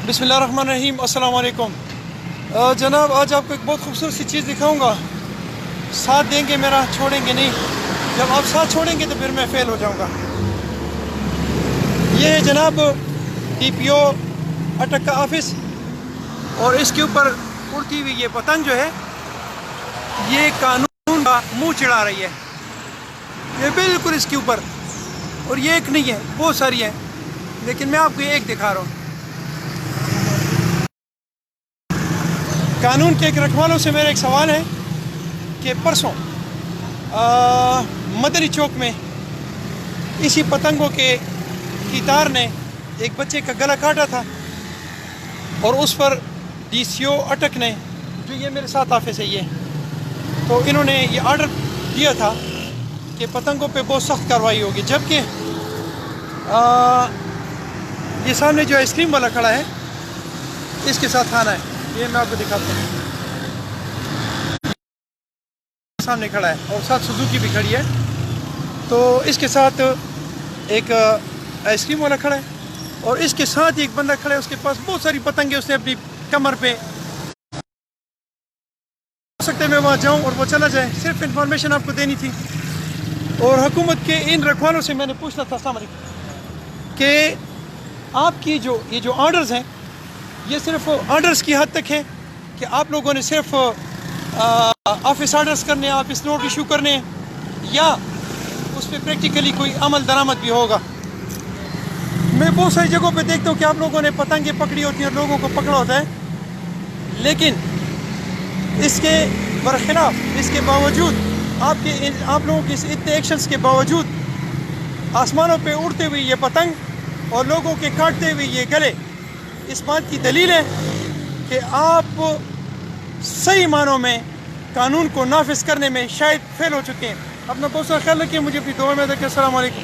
बिस्मिल्लाहिर्रहमानिर्रहीम। अस्सलाम वालेकुम। जनाब, आज आपको एक बहुत खूबसूरत सी चीज़ दिखाऊंगा। साथ देंगे मेरा, छोड़ेंगे नहीं। जब आप साथ छोड़ेंगे तो फिर मैं फेल हो जाऊंगा। ये है जनाब DPO अटक का ऑफिस, और इसके ऊपर उड़ती हुई ये पतंग जो है, ये कानून का मुंह चिढ़ा रही है। ये बिल्कुल इसके ऊपर, और ये एक नहीं है, बहुत सारी है, लेकिन मैं आपको ये एक दिखा रहा हूँ। कानून के एक रखवालों से मेरा एक सवाल है कि परसों मदनी चौक में इसी पतंगों की तार ने एक बच्चे का गला काटा था, और उस पर DCO अटक ने, जो ये मेरे साथ ऑफिस है ये, तो इन्होंने ये आर्डर दिया था कि पतंगों पे बहुत सख्त कार्रवाई होगी। जबकि ये सामने जो आइसक्रीम वाला खड़ा है, इसके साथ खाना है, ये मैं आपको दिखाता हूँ। सामने खड़ा है और साथ सुजुकी भी खड़ी है, तो इसके साथ एक आइसक्रीम वाला खड़ा है, और इसके साथ ही एक बंदा खड़ा है, उसके पास बहुत सारी पतंगे, उसने अपनी कमर पे। हो सकता है मैं वहाँ जाऊँ और वो चला जाए, सिर्फ इंफॉर्मेशन आपको देनी थी। और हुकूमत के इन रखवालों से मैंने पूछना था कि आपकी ये जो ऑर्डर्स हैं, ये सिर्फ ऑर्डर्स की हद तक है कि आप लोगों ने सिर्फ ऑफिस ऑर्डर्स करने हैं, ऑफिस नोट इशू करने हैं, या उस पर प्रैक्टिकली कोई अमल दरामद भी होगा। मैं बहुत सारी जगहों पे देखता हूँ कि आप लोगों ने पतंगे पकड़ी होती हैं और लोगों को पकड़ा होता है, लेकिन इसके बरखिलाफ, इसके बावजूद, आप लोगों के इतने एक्शंस के बावजूद आसमानों पे उड़ते हुए ये पतंग और लोगों के काटते हुए ये गले, इस बात की दलील है कि आप सही मानों में कानून को नाफिज करने में शायद फेल हो चुके हैं। अपना बहुत सारा ख्याल रखिए, मुझे अपनी दुआ में रखिए। अस्सलाम वालेकुम।